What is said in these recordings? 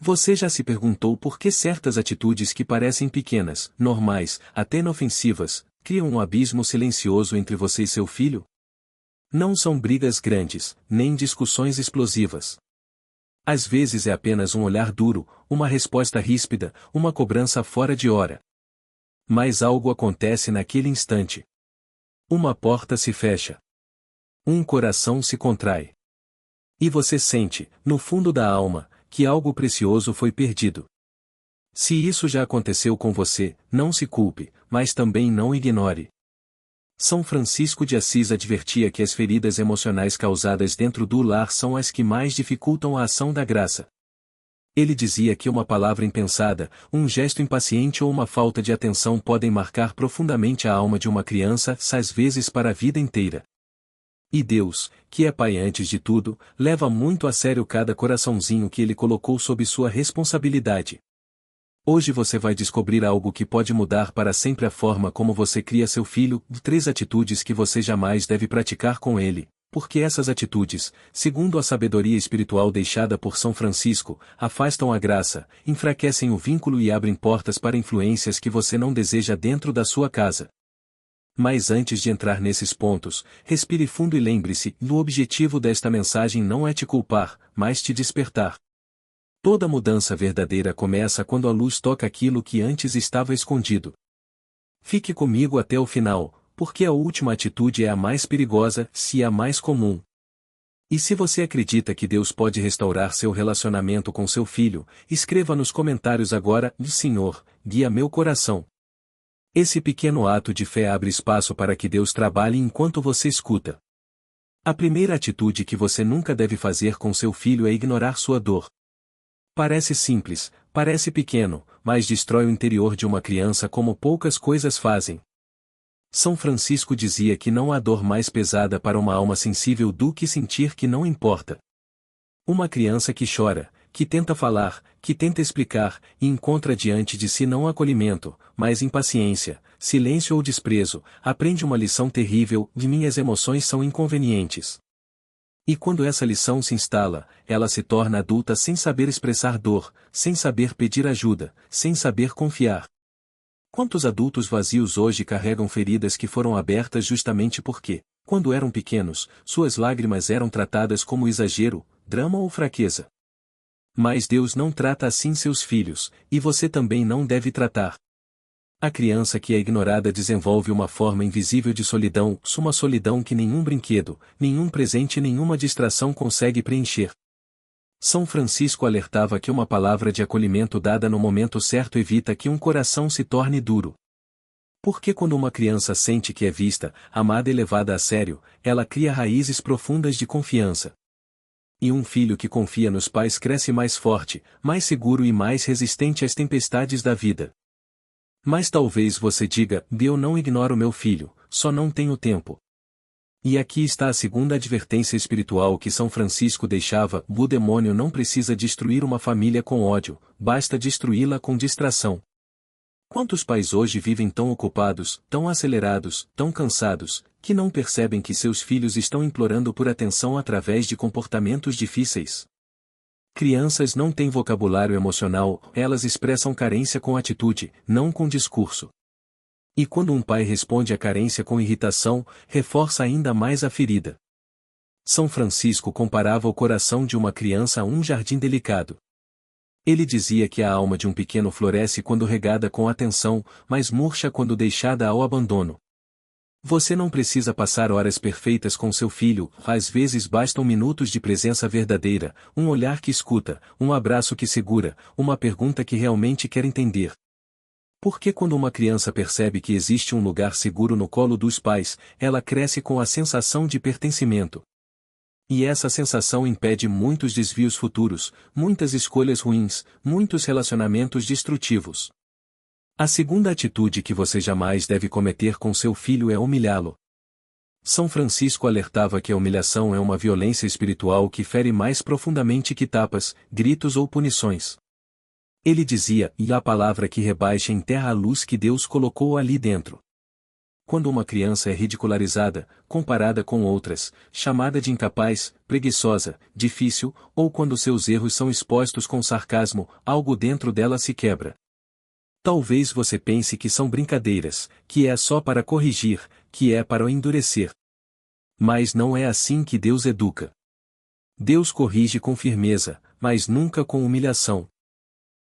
Você já se perguntou por que certas atitudes que parecem pequenas, normais, até inofensivas, criam um abismo silencioso entre você e seu filho? Não são brigas grandes, nem discussões explosivas. Às vezes é apenas um olhar duro, uma resposta ríspida, uma cobrança fora de hora. Mas algo acontece naquele instante. Uma porta se fecha. Um coração se contrai. E você sente, no fundo da alma, que algo precioso foi perdido. Se isso já aconteceu com você, não se culpe, mas também não ignore. São Francisco de Assis advertia que as feridas emocionais causadas dentro do lar são as que mais dificultam a ação da graça. Ele dizia que uma palavra impensada, um gesto impaciente ou uma falta de atenção podem marcar profundamente a alma de uma criança, às vezes para a vida inteira. E Deus, que é Pai antes de tudo, leva muito a sério cada coraçãozinho que Ele colocou sob sua responsabilidade. Hoje você vai descobrir algo que pode mudar para sempre a forma como você cria seu filho, 3 atitudes que você jamais deve praticar com ele, porque essas atitudes, segundo a sabedoria espiritual deixada por São Francisco, afastam a graça, enfraquecem o vínculo e abrem portas para influências que você não deseja dentro da sua casa. Mas antes de entrar nesses pontos, respire fundo e lembre-se, o objetivo desta mensagem não é te culpar, mas te despertar. Toda mudança verdadeira começa quando a luz toca aquilo que antes estava escondido. Fique comigo até o final, porque a última atitude é a mais perigosa, se a mais comum. E se você acredita que Deus pode restaurar seu relacionamento com seu filho, escreva nos comentários agora, Senhor, guia meu coração. Esse pequeno ato de fé abre espaço para que Deus trabalhe enquanto você escuta. A primeira atitude que você nunca deve fazer com seu filho é ignorar sua dor. Parece simples, parece pequeno, mas destrói o interior de uma criança como poucas coisas fazem. São Francisco dizia que não há dor mais pesada para uma alma sensível do que sentir que não importa. Uma criança que chora, que tenta falar, que tenta explicar, e encontra diante de si não acolhimento, mas impaciência, silêncio ou desprezo, aprende uma lição terrível: de minhas emoções são inconvenientes. E quando essa lição se instala, ela se torna adulta sem saber expressar dor, sem saber pedir ajuda, sem saber confiar. Quantos adultos vazios hoje carregam feridas que foram abertas justamente porque, quando eram pequenos, suas lágrimas eram tratadas como exagero, drama ou fraqueza? Mas Deus não trata assim seus filhos, e você também não deve tratar. A criança que é ignorada desenvolve uma forma invisível de solidão, uma solidão que nenhum brinquedo, nenhum presente e nenhuma distração consegue preencher. São Francisco alertava que uma palavra de acolhimento dada no momento certo evita que um coração se torne duro. Porque quando uma criança sente que é vista, amada e levada a sério, ela cria raízes profundas de confiança. E um filho que confia nos pais cresce mais forte, mais seguro e mais resistente às tempestades da vida. Mas talvez você diga: eu não ignoro meu filho, só não tenho tempo. E aqui está a segunda advertência espiritual que São Francisco deixava: o demônio não precisa destruir uma família com ódio, basta destruí-la com distração. Quantos pais hoje vivem tão ocupados, tão acelerados, tão cansados, que não percebem que seus filhos estão implorando por atenção através de comportamentos difíceis? Crianças não têm vocabulário emocional, elas expressam carência com atitude, não com discurso. E quando um pai responde à carência com irritação, reforça ainda mais a ferida. São Francisco comparava o coração de uma criança a um jardim delicado. Ele dizia que a alma de um pequeno floresce quando regada com atenção, mas murcha quando deixada ao abandono. Você não precisa passar horas perfeitas com seu filho, às vezes bastam minutos de presença verdadeira, um olhar que escuta, um abraço que segura, uma pergunta que realmente quer entender. Porque quando uma criança percebe que existe um lugar seguro no colo dos pais, ela cresce com a sensação de pertencimento. E essa sensação impede muitos desvios futuros, muitas escolhas ruins, muitos relacionamentos destrutivos. A segunda atitude que você jamais deve cometer com seu filho é humilhá-lo. São Francisco alertava que a humilhação é uma violência espiritual que fere mais profundamente que tapas, gritos ou punições. Ele dizia: e a palavra que rebaixa enterra a luz que Deus colocou ali dentro. Quando uma criança é ridicularizada, comparada com outras, chamada de incapaz, preguiçosa, difícil, ou quando seus erros são expostos com sarcasmo, algo dentro dela se quebra. Talvez você pense que são brincadeiras, que é só para corrigir, que é para o endurecer. Mas não é assim que Deus educa. Deus corrige com firmeza, mas nunca com humilhação.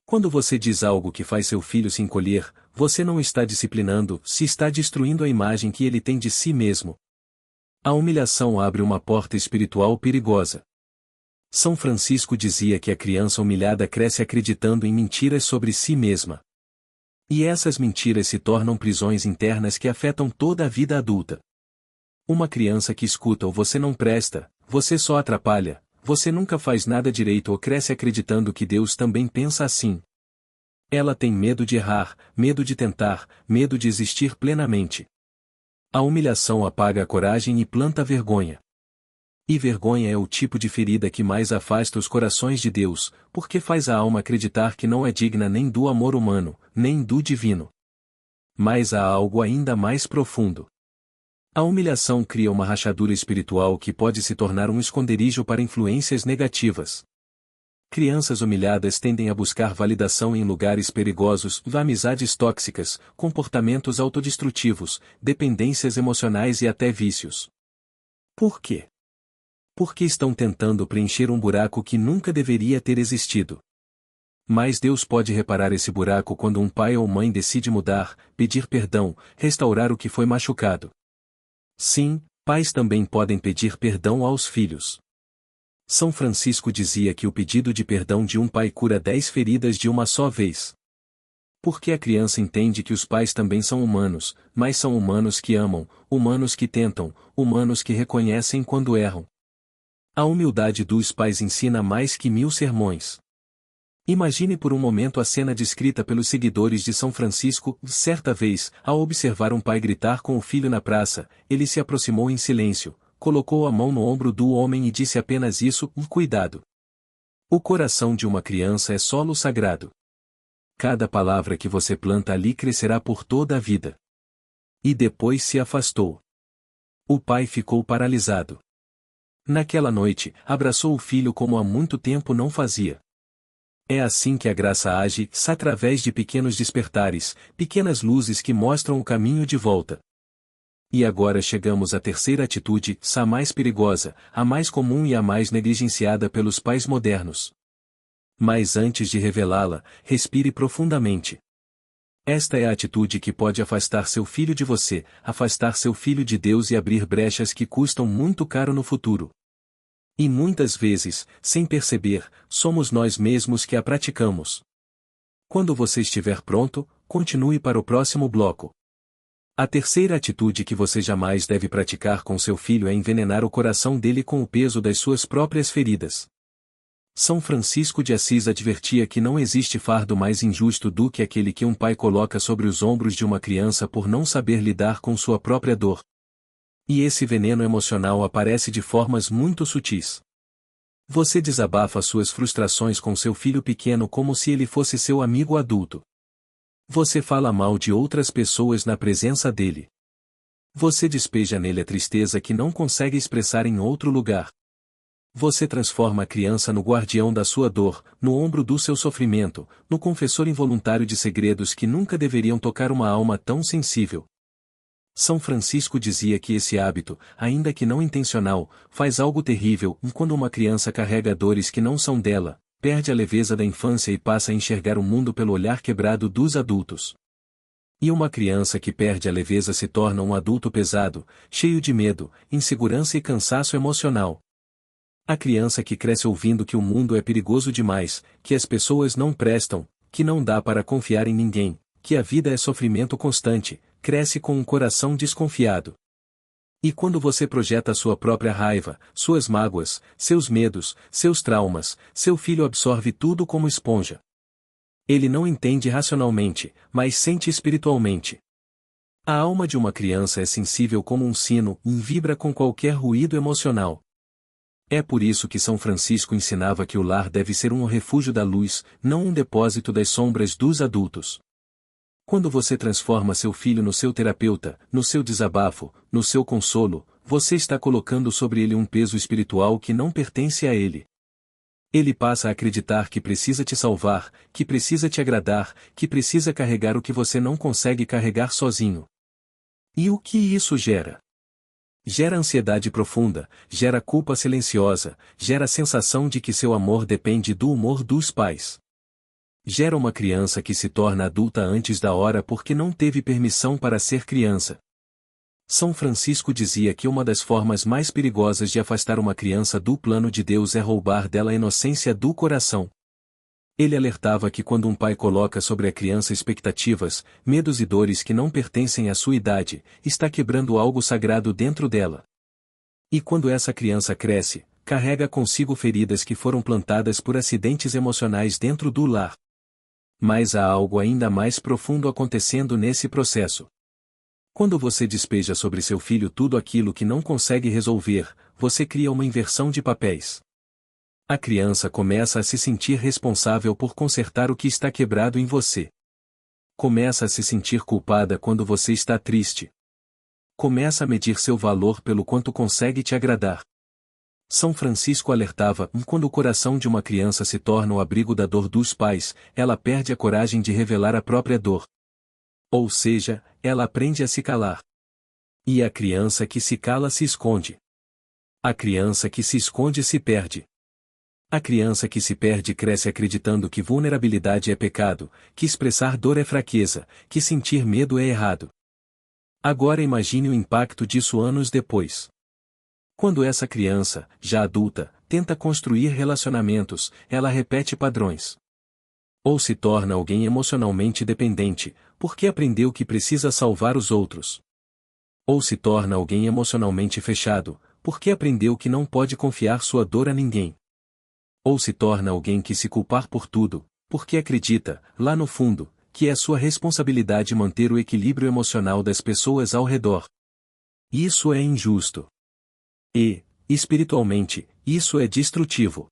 Quando você diz algo que faz seu filho se encolher, você não está disciplinando, se está destruindo a imagem que ele tem de si mesmo. A humilhação abre uma porta espiritual perigosa. São Francisco dizia que a criança humilhada cresce acreditando em mentiras sobre si mesma. E essas mentiras se tornam prisões internas que afetam toda a vida adulta. Uma criança que escuta o "você não presta", "você só atrapalha", "você nunca faz nada direito" ou cresce acreditando que Deus também pensa assim. Ela tem medo de errar, medo de tentar, medo de existir plenamente. A humilhação apaga a coragem e planta a vergonha. E vergonha é o tipo de ferida que mais afasta os corações de Deus, porque faz a alma acreditar que não é digna nem do amor humano, nem do divino. Mas há algo ainda mais profundo. A humilhação cria uma rachadura espiritual que pode se tornar um esconderijo para influências negativas. Crianças humilhadas tendem a buscar validação em lugares perigosos, amizades tóxicas, comportamentos autodestrutivos, dependências emocionais e até vícios. Por quê? Porque estão tentando preencher um buraco que nunca deveria ter existido. Mas Deus pode reparar esse buraco quando um pai ou mãe decide mudar, pedir perdão, restaurar o que foi machucado. Sim, pais também podem pedir perdão aos filhos. São Francisco dizia que o pedido de perdão de um pai cura 10 feridas de uma só vez. Porque a criança entende que os pais também são humanos, mas são humanos que amam, humanos que tentam, humanos que reconhecem quando erram. A humildade dos pais ensina mais que 1000 sermões. Imagine por um momento a cena descrita pelos seguidores de São Francisco. Certa vez, ao observar um pai gritar com o filho na praça, ele se aproximou em silêncio, colocou a mão no ombro do homem e disse apenas isso: cuidado. O coração de uma criança é solo sagrado. Cada palavra que você planta ali crescerá por toda a vida. E depois se afastou. O pai ficou paralisado. Naquela noite, abraçou o filho como há muito tempo não fazia. É assim que a graça age, através de pequenos despertares, pequenas luzes que mostram o caminho de volta. E agora chegamos à terceira atitude, a mais perigosa, a mais comum e a mais negligenciada pelos pais modernos. Mas antes de revelá-la, respire profundamente. Esta é a atitude que pode afastar seu filho de você, afastar seu filho de Deus e abrir brechas que custam muito caro no futuro. E muitas vezes, sem perceber, somos nós mesmos que a praticamos. Quando você estiver pronto, continue para o próximo bloco. A terceira atitude que você jamais deve praticar com seu filho é envenenar o coração dele com o peso das suas próprias feridas. São Francisco de Assis advertia que não existe fardo mais injusto do que aquele que um pai coloca sobre os ombros de uma criança por não saber lidar com sua própria dor. E esse veneno emocional aparece de formas muito sutis. Você desabafa suas frustrações com seu filho pequeno como se ele fosse seu amigo adulto. Você fala mal de outras pessoas na presença dele. Você despeja nele a tristeza que não consegue expressar em outro lugar. Você transforma a criança no guardião da sua dor, no ombro do seu sofrimento, no confessor involuntário de segredos que nunca deveriam tocar uma alma tão sensível. São Francisco dizia que esse hábito, ainda que não intencional, faz algo terrível quando uma criança carrega dores que não são dela, perde a leveza da infância e passa a enxergar o mundo pelo olhar quebrado dos adultos. E uma criança que perde a leveza se torna um adulto pesado, cheio de medo, insegurança e cansaço emocional. A criança que cresce ouvindo que o mundo é perigoso demais, que as pessoas não prestam, que não dá para confiar em ninguém, que a vida é sofrimento constante, cresce com um coração desconfiado. E quando você projeta sua própria raiva, suas mágoas, seus medos, seus traumas, seu filho absorve tudo como esponja. Ele não entende racionalmente, mas sente espiritualmente. A alma de uma criança é sensível como um sino e vibra com qualquer ruído emocional. É por isso que São Francisco ensinava que o lar deve ser um refúgio da luz, não um depósito das sombras dos adultos. Quando você transforma seu filho no seu terapeuta, no seu desabafo, no seu consolo, você está colocando sobre ele um peso espiritual que não pertence a ele. Ele passa a acreditar que precisa te salvar, que precisa te agradar, que precisa carregar o que você não consegue carregar sozinho. E o que isso gera? Gera ansiedade profunda, gera culpa silenciosa, gera a sensação de que seu amor depende do humor dos pais. Gera uma criança que se torna adulta antes da hora porque não teve permissão para ser criança. São Francisco dizia que uma das formas mais perigosas de afastar uma criança do plano de Deus é roubar dela a inocência do coração. Ele alertava que quando um pai coloca sobre a criança expectativas, medos e dores que não pertencem à sua idade, está quebrando algo sagrado dentro dela. E quando essa criança cresce, carrega consigo feridas que foram plantadas por acidentes emocionais dentro do lar. Mas há algo ainda mais profundo acontecendo nesse processo. Quando você despeja sobre seu filho tudo aquilo que não consegue resolver, você cria uma inversão de papéis. A criança começa a se sentir responsável por consertar o que está quebrado em você. Começa a se sentir culpada quando você está triste. Começa a medir seu valor pelo quanto consegue te agradar. São Francisco alertava: quando o coração de uma criança se torna o abrigo da dor dos pais, ela perde a coragem de revelar a própria dor. Ou seja, ela aprende a se calar. E a criança que se cala se esconde. A criança que se esconde se perde. A criança que se perde cresce acreditando que vulnerabilidade é pecado, que expressar dor é fraqueza, que sentir medo é errado. Agora imagine o impacto disso anos depois. Quando essa criança, já adulta, tenta construir relacionamentos, ela repete padrões. Ou se torna alguém emocionalmente dependente, porque aprendeu que precisa salvar os outros. Ou se torna alguém emocionalmente fechado, porque aprendeu que não pode confiar sua dor a ninguém. Ou se torna alguém que se culpar por tudo, porque acredita, lá no fundo, que é sua responsabilidade manter o equilíbrio emocional das pessoas ao redor. Isso é injusto. E, espiritualmente, isso é destrutivo.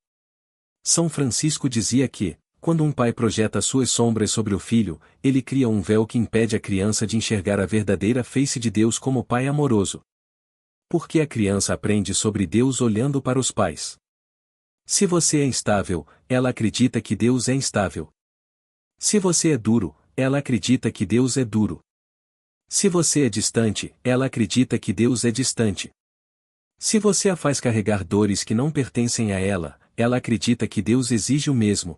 São Francisco dizia que, quando um pai projeta suas sombras sobre o filho, ele cria um véu que impede a criança de enxergar a verdadeira face de Deus como pai amoroso. Porque a criança aprende sobre Deus olhando para os pais. Se você é instável, ela acredita que Deus é instável. Se você é duro, ela acredita que Deus é duro. Se você é distante, ela acredita que Deus é distante. Se você a faz carregar dores que não pertencem a ela, ela acredita que Deus exige o mesmo.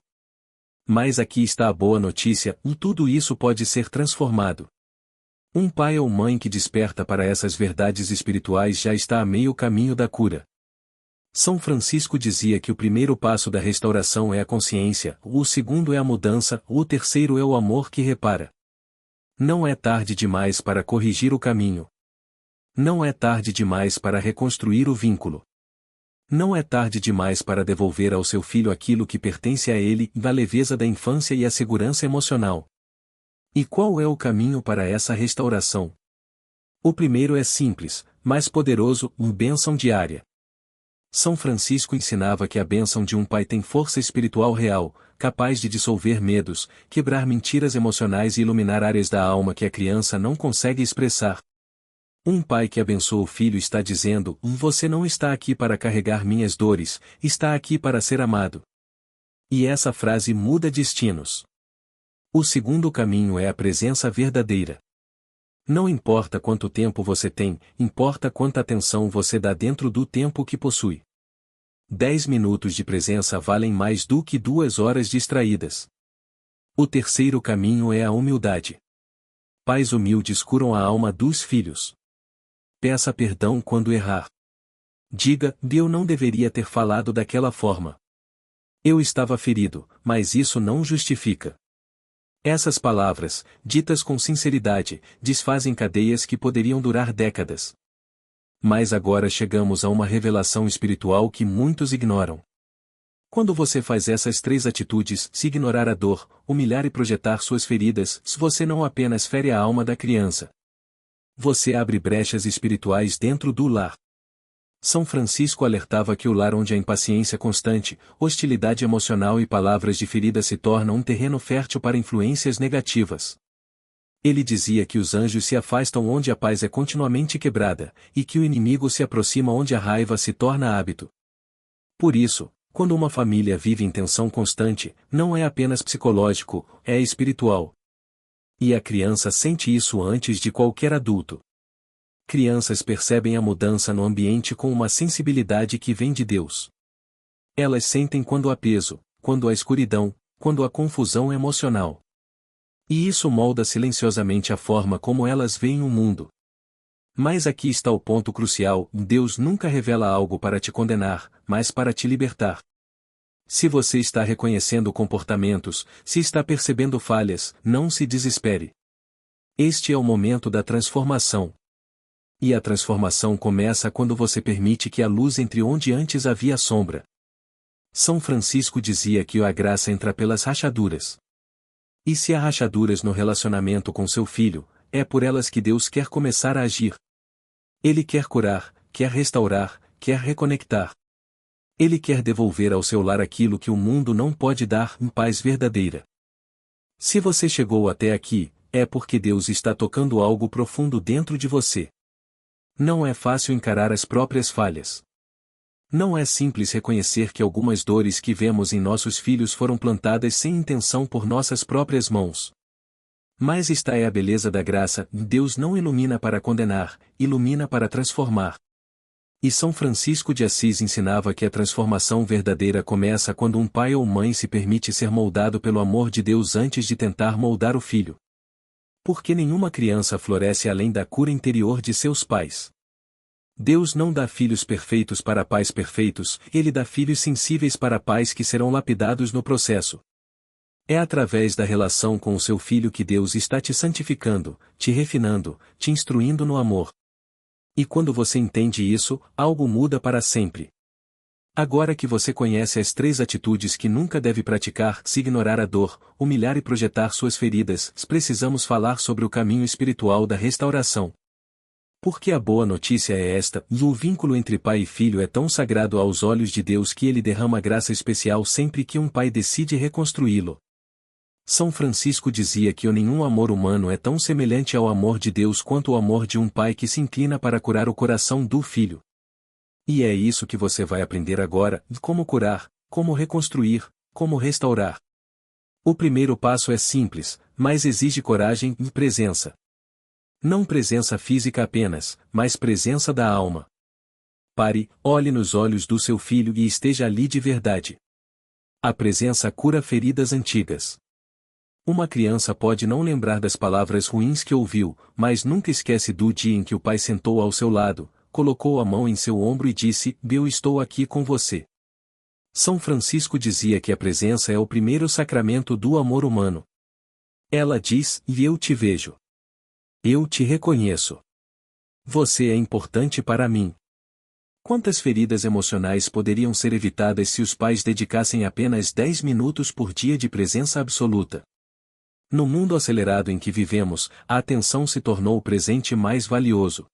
Mas aqui está a boa notícia: tudo isso pode ser transformado. Um pai ou mãe que desperta para essas verdades espirituais já está a meio caminho da cura. São Francisco dizia que o primeiro passo da restauração é a consciência, o segundo é a mudança, o terceiro é o amor que repara. Não é tarde demais para corrigir o caminho. Não é tarde demais para reconstruir o vínculo. Não é tarde demais para devolver ao seu filho aquilo que pertence a ele, da leveza da infância e a segurança emocional. E qual é o caminho para essa restauração? O primeiro é simples, mas poderoso: uma bênção diária. São Francisco ensinava que a bênção de um pai tem força espiritual real, capaz de dissolver medos, quebrar mentiras emocionais e iluminar áreas da alma que a criança não consegue expressar. Um pai que abençoa o filho está dizendo: você não está aqui para carregar minhas dores, está aqui para ser amado. E essa frase muda destinos. O segundo caminho é a presença verdadeira. Não importa quanto tempo você tem, importa quanta atenção você dá dentro do tempo que possui. 10 minutos de presença valem mais do que 2 horas distraídas. O terceiro caminho é a humildade. Pais humildes curam a alma dos filhos. Peça perdão quando errar. Diga: eu não deveria ter falado daquela forma. Eu estava ferido, mas isso não justifica. Essas palavras, ditas com sinceridade, desfazem cadeias que poderiam durar décadas. Mas agora chegamos a uma revelação espiritual que muitos ignoram. Quando você faz essas 3 atitudes, se ignorar a dor, humilhar e projetar suas feridas, você não apenas fere a alma da criança. Você abre brechas espirituais dentro do lar. São Francisco alertava que o lar onde a impaciência constante, hostilidade emocional e palavras de ferida se tornam um terreno fértil para influências negativas. Ele dizia que os anjos se afastam onde a paz é continuamente quebrada, e que o inimigo se aproxima onde a raiva se torna hábito. Por isso, quando uma família vive em tensão constante, não é apenas psicológico, é espiritual. E a criança sente isso antes de qualquer adulto. Crianças percebem a mudança no ambiente com uma sensibilidade que vem de Deus. Elas sentem quando há peso, quando há escuridão, quando há confusão emocional. E isso molda silenciosamente a forma como elas veem o mundo. Mas aqui está o ponto crucial: Deus nunca revela algo para te condenar, mas para te libertar. Se você está reconhecendo comportamentos, se está percebendo falhas, não se desespere. Este é o momento da transformação. E a transformação começa quando você permite que a luz entre onde antes havia sombra. São Francisco dizia que a graça entra pelas rachaduras. E se há rachaduras no relacionamento com seu filho, é por elas que Deus quer começar a agir. Ele quer curar, quer restaurar, quer reconectar. Ele quer devolver ao seu lar aquilo que o mundo não pode dar, paz verdadeira. Se você chegou até aqui, é porque Deus está tocando algo profundo dentro de você. Não é fácil encarar as próprias falhas. Não é simples reconhecer que algumas dores que vemos em nossos filhos foram plantadas sem intenção por nossas próprias mãos. Mas esta é a beleza da graça: Deus não ilumina para condenar, ilumina para transformar. E São Francisco de Assis ensinava que a transformação verdadeira começa quando um pai ou mãe se permite ser moldado pelo amor de Deus antes de tentar moldar o filho. Porque nenhuma criança floresce além da cura interior de seus pais. Deus não dá filhos perfeitos para pais perfeitos, Ele dá filhos sensíveis para pais que serão lapidados no processo. É através da relação com o seu filho que Deus está te santificando, te refinando, te instruindo no amor. E quando você entende isso, algo muda para sempre. Agora que você conhece as 3 atitudes que nunca deve praticar: se ignorar a dor, humilhar e projetar suas feridas, precisamos falar sobre o caminho espiritual da restauração. Porque a boa notícia é esta: e o vínculo entre pai e filho é tão sagrado aos olhos de Deus que Ele derrama graça especial sempre que um pai decide reconstruí-lo. São Francisco dizia que nenhum amor humano é tão semelhante ao amor de Deus quanto o amor de um pai que se inclina para curar o coração do filho. E é isso que você vai aprender agora: como curar, como reconstruir, como restaurar. O primeiro passo é simples, mas exige coragem e presença. Não presença física apenas, mas presença da alma. Pare, olhe nos olhos do seu filho e esteja ali de verdade. A presença cura feridas antigas. Uma criança pode não lembrar das palavras ruins que ouviu, mas nunca esquece do dia em que o pai sentou ao seu lado, colocou a mão em seu ombro e disse: Eu estou aqui com você. São Francisco dizia que a presença é o primeiro sacramento do amor humano. Ela diz: E eu te vejo. Eu te reconheço. Você é importante para mim. Quantas feridas emocionais poderiam ser evitadas se os pais dedicassem apenas 10 minutos por dia de presença absoluta? No mundo acelerado em que vivemos, a atenção se tornou o presente mais valioso.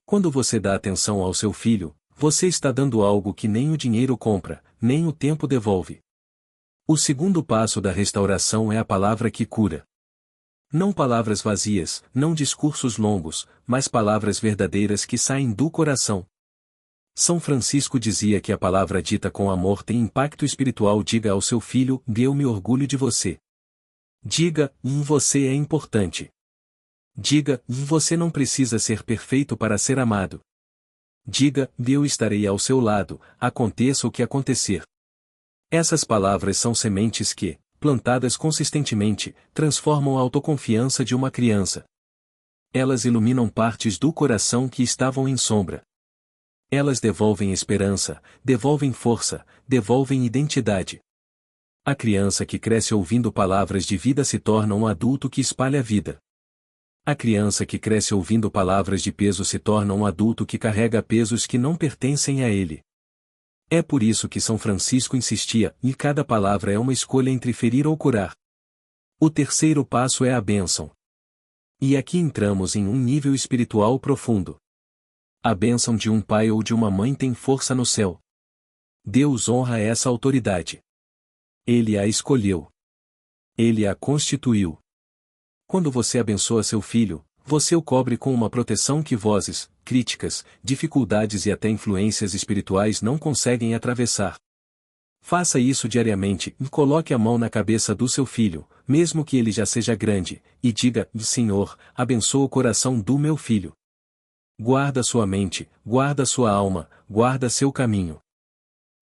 Quando você dá atenção ao seu filho, você está dando algo que nem o dinheiro compra, nem o tempo devolve. O segundo passo da restauração é a palavra que cura. Não palavras vazias, não discursos longos, mas palavras verdadeiras que saem do coração. São Francisco dizia que a palavra dita com amor tem impacto espiritual. Diga ao seu filho: Eu me orgulho de você. Diga: Você é importante. Diga: Você não precisa ser perfeito para ser amado. Diga: Eu estarei ao seu lado, aconteça o que acontecer. Essas palavras são sementes que, plantadas consistentemente, transformam a autoconfiança de uma criança. Elas iluminam partes do coração que estavam em sombra. Elas devolvem esperança, devolvem força, devolvem identidade. A criança que cresce ouvindo palavras de vida se torna um adulto que espalha a vida. A criança que cresce ouvindo palavras de peso se torna um adulto que carrega pesos que não pertencem a ele. É por isso que São Francisco insistia: e cada palavra é uma escolha entre ferir ou curar. O terceiro passo é a bênção. E aqui entramos em um nível espiritual profundo. A bênção de um pai ou de uma mãe tem força no céu. Deus honra essa autoridade. Ele a escolheu. Ele a constituiu. Quando você abençoa seu filho, você o cobre com uma proteção que vozes, críticas, dificuldades e até influências espirituais não conseguem atravessar. Faça isso diariamente e coloque a mão na cabeça do seu filho, mesmo que ele já seja grande, e diga: Senhor, abençoa o coração do meu filho. Guarda sua mente, guarda sua alma, guarda seu caminho.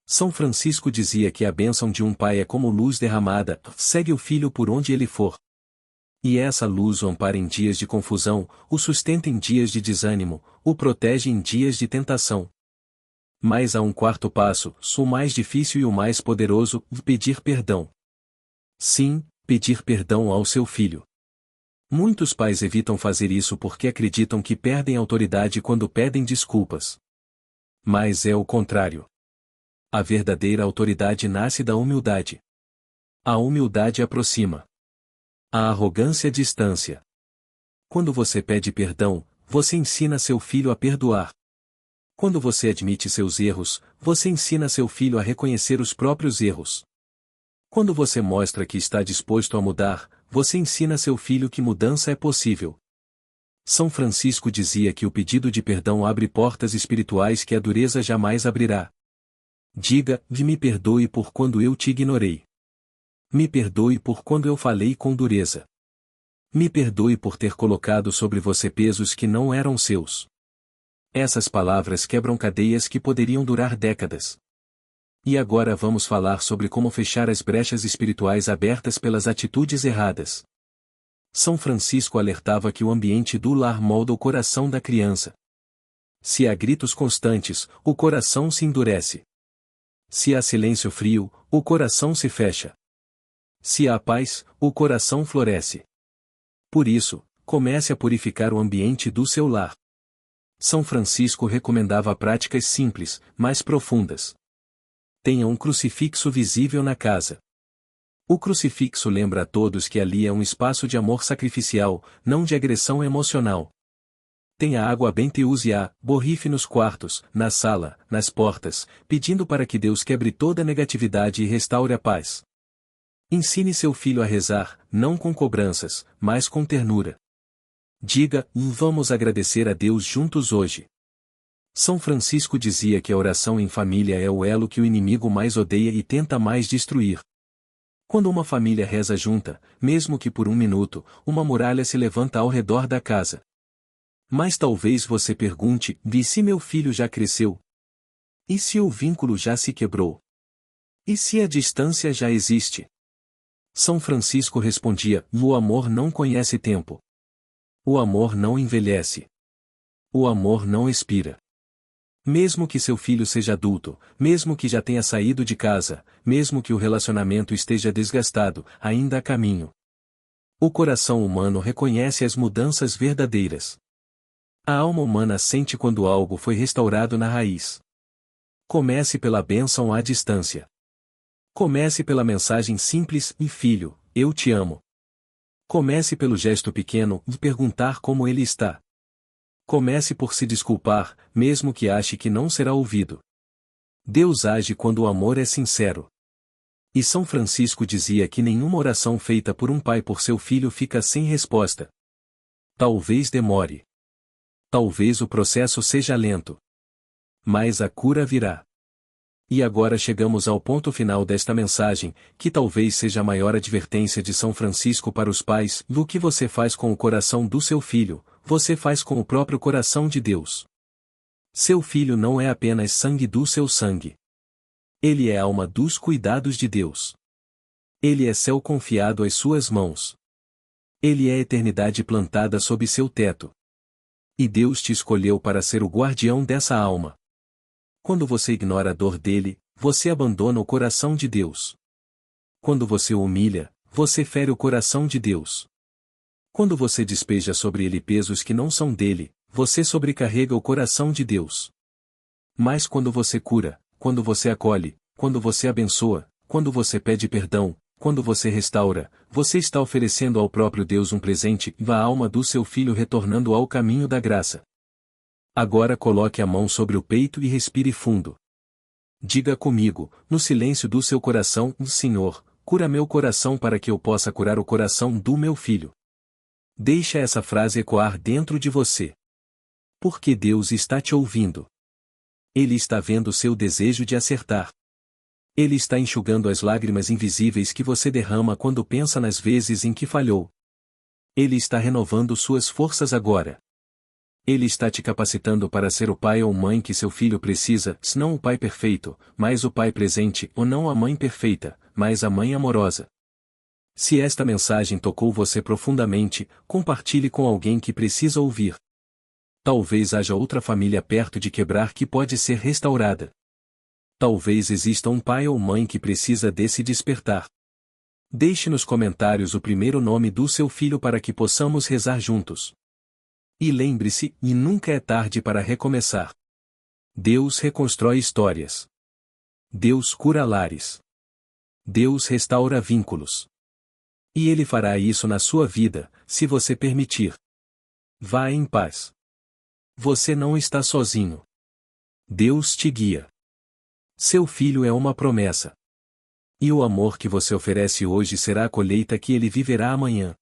São Francisco dizia que a bênção de um pai é como luz derramada, segue o filho por onde ele for. E essa luz o ampara em dias de confusão, o sustenta em dias de desânimo, o protege em dias de tentação. Mas há um quarto passo, o mais difícil e o mais poderoso: pedir perdão. Sim, pedir perdão ao seu filho. Muitos pais evitam fazer isso porque acreditam que perdem autoridade quando pedem desculpas. Mas é o contrário. A verdadeira autoridade nasce da humildade. A humildade aproxima. A arrogância distancia. Quando você pede perdão, você ensina seu filho a perdoar. Quando você admite seus erros, você ensina seu filho a reconhecer os próprios erros. Quando você mostra que está disposto a mudar, você ensina seu filho que mudança é possível. São Francisco dizia que o pedido de perdão abre portas espirituais que a dureza jamais abrirá. Diga: me perdoe por quando eu te ignorei. Me perdoe por quando eu falei com dureza. Me perdoe por ter colocado sobre você pesos que não eram seus. Essas palavras quebram cadeias que poderiam durar décadas. E agora vamos falar sobre como fechar as brechas espirituais abertas pelas atitudes erradas. São Francisco alertava que o ambiente do lar molda o coração da criança. Se há gritos constantes, o coração se endurece. Se há silêncio frio, o coração se fecha. Se há paz, o coração floresce. Por isso, comece a purificar o ambiente do seu lar. São Francisco recomendava práticas simples, mas profundas. Tenha um crucifixo visível na casa. O crucifixo lembra a todos que ali é um espaço de amor sacrificial, não de agressão emocional. Tenha água benta e use-a, borrife nos quartos, na sala, nas portas, pedindo para que Deus quebre toda negatividade e restaure a paz. Ensine seu filho a rezar, não com cobranças, mas com ternura. Diga: vamos agradecer a Deus juntos hoje. São Francisco dizia que a oração em família é o elo que o inimigo mais odeia e tenta mais destruir. Quando uma família reza junta, mesmo que por um minuto, uma muralha se levanta ao redor da casa. Mas talvez você pergunte: e se meu filho já cresceu? E se o vínculo já se quebrou? E se a distância já existe? São Francisco respondia: o amor não conhece tempo. O amor não envelhece. O amor não expira. Mesmo que seu filho seja adulto, mesmo que já tenha saído de casa, mesmo que o relacionamento esteja desgastado, ainda há caminho. O coração humano reconhece as mudanças verdadeiras. A alma humana sente quando algo foi restaurado na raiz. Comece pela bênção à distância. Comece pela mensagem simples: filho, eu te amo. Comece pelo gesto pequeno de perguntar como ele está. Comece por se desculpar, mesmo que ache que não será ouvido. Deus age quando o amor é sincero. E São Francisco dizia que nenhuma oração feita por um pai por seu filho fica sem resposta. Talvez demore. Talvez o processo seja lento. Mas a cura virá. E agora chegamos ao ponto final desta mensagem, que talvez seja a maior advertência de São Francisco para os pais: do que você faz com o coração do seu filho, você faz com o próprio coração de Deus. Seu filho não é apenas sangue do seu sangue. Ele é alma dos cuidados de Deus. Ele é céu confiado às suas mãos. Ele é eternidade plantada sob seu teto. E Deus te escolheu para ser o guardião dessa alma. Quando você ignora a dor dele, você abandona o coração de Deus. Quando você o humilha, você fere o coração de Deus. Quando você despeja sobre ele pesos que não são dele, você sobrecarrega o coração de Deus. Mas quando você cura, quando você acolhe, quando você abençoa, quando você pede perdão, quando você restaura, você está oferecendo ao próprio Deus um presente, a alma do seu filho retornando ao caminho da graça. Agora coloque a mão sobre o peito e respire fundo. Diga comigo, no silêncio do seu coração: Senhor, cura meu coração para que eu possa curar o coração do meu filho. Deixa essa frase ecoar dentro de você. Porque Deus está te ouvindo. Ele está vendo seu desejo de acertar. Ele está enxugando as lágrimas invisíveis que você derrama quando pensa nas vezes em que falhou. Ele está renovando suas forças agora. Ele está te capacitando para ser o pai ou mãe que seu filho precisa, não o pai perfeito, mas o pai presente, ou não a mãe perfeita, mas a mãe amorosa. Se esta mensagem tocou você profundamente, compartilhe com alguém que precisa ouvir. Talvez haja outra família perto de quebrar que pode ser restaurada. Talvez exista um pai ou mãe que precisa desse despertar. Deixe nos comentários o primeiro nome do seu filho para que possamos rezar juntos. E lembre-se, e nunca é tarde para recomeçar. Deus reconstrói histórias. Deus cura lares. Deus restaura vínculos. E Ele fará isso na sua vida, se você permitir. Vá em paz. Você não está sozinho. Deus te guia. Seu filho é uma promessa. E o amor que você oferece hoje será a colheita que ele viverá amanhã.